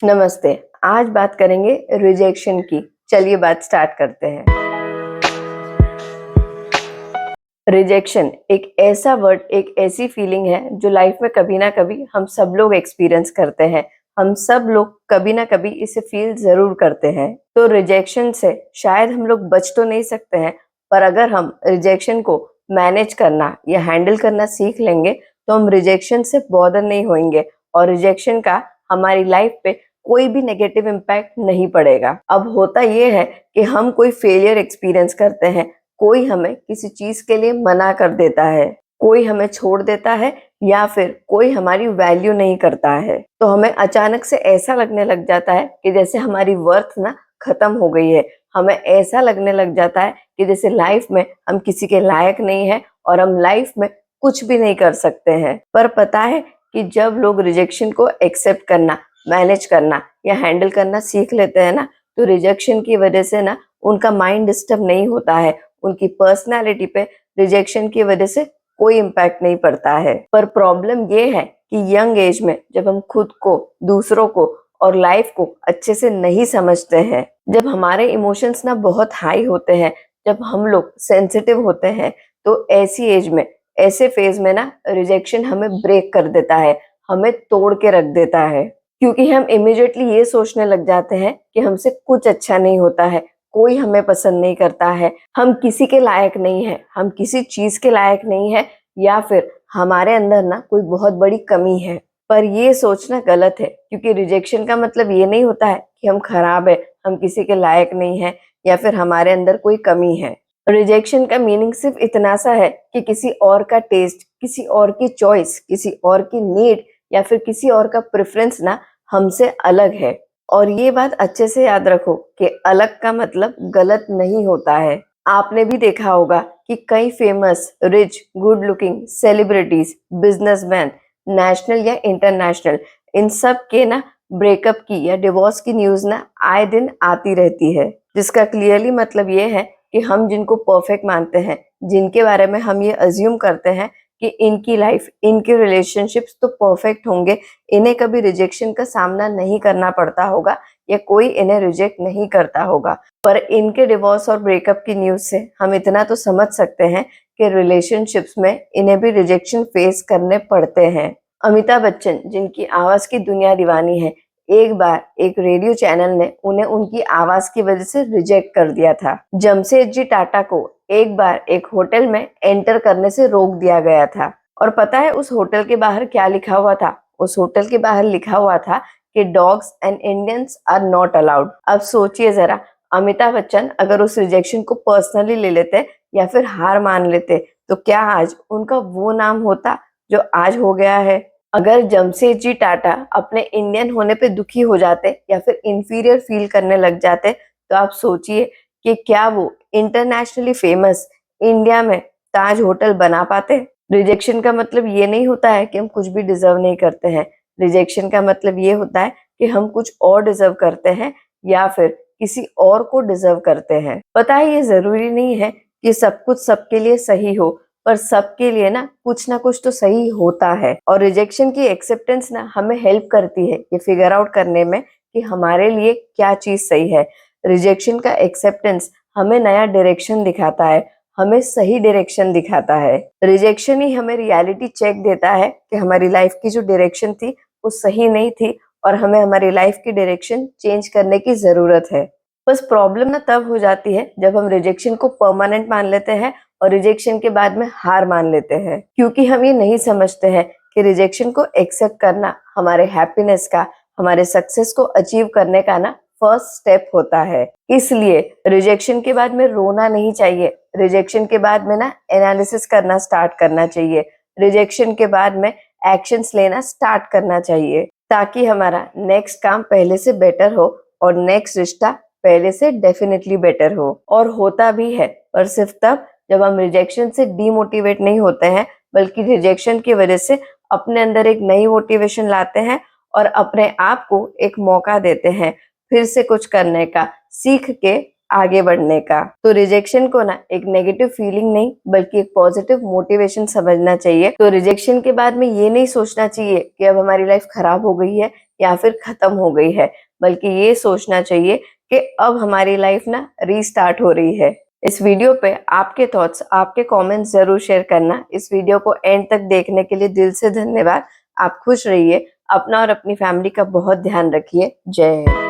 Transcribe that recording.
नमस्ते। आज बात करेंगे रिजेक्शन की। चलिए बात स्टार्ट करते हैं। रिजेक्शन एक ऐसा वर्ड, एक ऐसी फीलिंग है जो लाइफ में कभी ना कभी हम सब लोग एक्सपीरियंस करते हैं। हम सब लोग कभी ना कभी इसे फील जरूर करते हैं। तो रिजेक्शन से शायद हम लोग बच तो नहीं सकते हैं, पर अगर हम रिजेक्शन को मैनेज करना या हैंडल करना सीख लेंगे तो हम रिजेक्शन से बॉदर नहीं होंगे और रिजेक्शन का हमारी लाइफ पे कोई भी नेगेटिव इम्पैक्ट नहीं पड़ेगा। अब होता ये है कि हम कोई फेलियर एक्सपीरियंस करते हैं, कोई हमें किसी चीज के लिए मना कर देता है, कोई हमें छोड़ देता है या फिर कोई हमारी वैल्यू नहीं करता है, तो हमें अचानक से ऐसा लगने लग जाता है कि जैसे हमारी वर्थ ना खत्म हो गई है। हमें ऐसा लगने लग जाता है कि जैसे लाइफ में हम किसी के लायक नहीं है और हम लाइफ में कुछ भी नहीं कर सकते हैं। पर पता है कि जब लोग रिजेक्शन को एक्सेप्ट करना, मैनेज करना या हैंडल करना सीख लेते हैं ना, तो रिजेक्शन की वजह से ना उनका माइंड डिस्टर्ब नहीं होता है, उनकी पर्सनालिटी पे रिजेक्शन की वजह से कोई इम्पैक्ट नहीं पड़ता है। पर प्रॉब्लम ये है कि यंग एज में जब हम खुद को, दूसरों को और लाइफ को अच्छे से नहीं समझते हैं, जब हमारे इमोशंस ना बहुत हाई होते हैं, जब हम लोग सेंसिटिव होते हैं, तो ऐसी एज में, ऐसे फेज में ना रिजेक्शन हमें ब्रेक कर देता है, हमें तोड़ के रख देता है। क्योंकि हम इमिडिएटली ये सोचने लग जाते हैं कि हमसे कुछ अच्छा नहीं होता है, कोई हमें पसंद नहीं करता है, हम किसी के लायक नहीं है, हम किसी चीज के लायक नहीं है, या फिर हमारे अंदर ना कोई बहुत बड़ी कमी है। पर ये सोचना गलत है, क्योंकि रिजेक्शन का मतलब ये नहीं होता है कि हम खराब है, हम किसी के लायक नहीं है या फिर हमारे अंदर कोई कमी है। रिजेक्शन का मीनिंग सिर्फ इतना सा है कि किसी और का टेस्ट, किसी और की चॉइस, किसी और की नीड या फिर किसी और का प्रेफरेंस ना हमसे अलग है। और ये बात अच्छे से याद रखो कि अलग का मतलब गलत नहीं होता है। आपने भी देखा होगा कि कई famous, rich, good looking celebrities, businessman, national या इंटरनेशनल, इन सब के ना ब्रेकअप की या डिवोर्स की न्यूज ना आए दिन आती रहती है, जिसका क्लियरली मतलब ये है कि हम जिनको परफेक्ट मानते हैं, जिनके बारे में हम ये अज्यूम करते हैं कि इनकी लाइफ, इनके रिलेशनशिप्स तो परफेक्ट होंगे, इन्हें कभी रिजेक्शन का सामना नहीं करना पड़ता होगा या कोई इन्हें रिजेक्ट नहीं करता होगा। पर इनके डिवोर्स और ब्रेकअप की न्यूज से हम इतना तो समझ सकते हैं कि रिलेशनशिप्स में इन्हें भी रिजेक्शन फेस करने पड़ते हैं। अमिताभ बच्चन, जिनकी आवाज की दुनिया दीवानी है, एक बार एक रेडियो चैनल ने उन्हें उनकी आवाज की वजह से रिजेक्ट कर दिया था। जमशेदजी टाटा को एक बार एक होटल में एंटर करने से रोक दिया गया था। और पता है उस होटल के बाहर क्या लिखा हुआ था? उस होटल के बाहर लिखा हुआ था कि dogs and Indians are not allowed. अब सोचिए जरा, अमिताभ बच्चन अगर उस रिजेक्शन को पर्सनली ले लेते या फिर हार मान लेते, तो क्या आज उनका वो नाम होता जो आज हो गया है? अगर जमशेदजी टाटा अपने इंडियन होने पे दुखी हो जाते या फिर इंफीरियर फील करने लग जाते, तो आप सोचिए कि क्या वो इंटरनेशनली फेमस इंडिया में ताज होटल बना पाते? रिजेक्शन का मतलब ये नहीं होता है कि हम कुछ भी डिजर्व नहीं करते हैं। रिजेक्शन का मतलब ये होता है कि हम कुछ और डिजर्व करते हैं या फिर किसी और को डिजर्व करते हैं। पता है, ये जरूरी नहीं है कि सब कुछ सबके लिए सही हो, पर सबके लिए ना कुछ तो सही होता है। और रिजेक्शन की एक्सेप्टेंस ना हमें हेल्प करती है ये फिगर आउट करने में कि हमारे लिए क्या चीज सही है। रिजेक्शन का एक्सेप्टेंस हमें नया डायरेक्शन दिखाता है, हमें सही डायरेक्शन दिखाता है। रिजेक्शन ही हमें रियलिटी चेक देता है कि हमारी लाइफ की जो डायरेक्शन थी वो सही नहीं थी और हमें हमारी लाइफ की डायरेक्शन चेंज करने की जरूरत है। बस प्रॉब्लम ना तब हो जाती है जब हम रिजेक्शन को परमानेंट मान लेते हैं और रिजेक्शन के बाद में हार मान लेते हैं, क्योंकि हम ये नहीं समझते हैं कि रिजेक्शन को एक्सेप्ट करना हमारे हैप्पीनेस का, हमारे सक्सेस को अचीव करने का ना फर्स्ट स्टेप होता है। इसलिए रिजेक्शन के बाद में रोना नहीं चाहिए, रिजेक्शन के बाद में ना एनालिसिस करना स्टार्ट करना चाहिए, रिजेक्शन के बाद में एक्शंस लेना स्टार्ट करना चाहिए, ताकि हमारा नेक्स्ट काम पहले से बेटर हो और नेक्स्ट रिश्ता पहले से डेफिनेटली बेटर हो। और होता भी है, पर सिर्फ तब जब हम रिजेक्शन से डीमोटिवेट नहीं होते हैं, बल्कि रिजेक्शन की वजह से अपने अंदर एक नई मोटिवेशन लाते हैं और अपने आप को एक मौका देते हैं फिर से कुछ करने का, सीख के आगे बढ़ने का। तो रिजेक्शन को ना एक नेगेटिव फीलिंग नहीं बल्कि एक पॉजिटिव मोटिवेशन समझना चाहिए। तो रिजेक्शन के बाद में ये नहीं सोचना चाहिए कि अब हमारी लाइफ खराब हो गई है या फिर खत्म हो गई है, बल्कि ये सोचना चाहिए कि अब हमारी लाइफ ना रीस्टार्ट हो रही है। इस वीडियो पे आपके थॉट्स, आपके कमेंट्स ज़रूर शेयर करना। इस वीडियो को एंड तक देखने के लिए दिल से धन्यवाद। आप खुश रहिए, अपना और अपनी फैमिली का बहुत ध्यान रखिए। जय हिंद।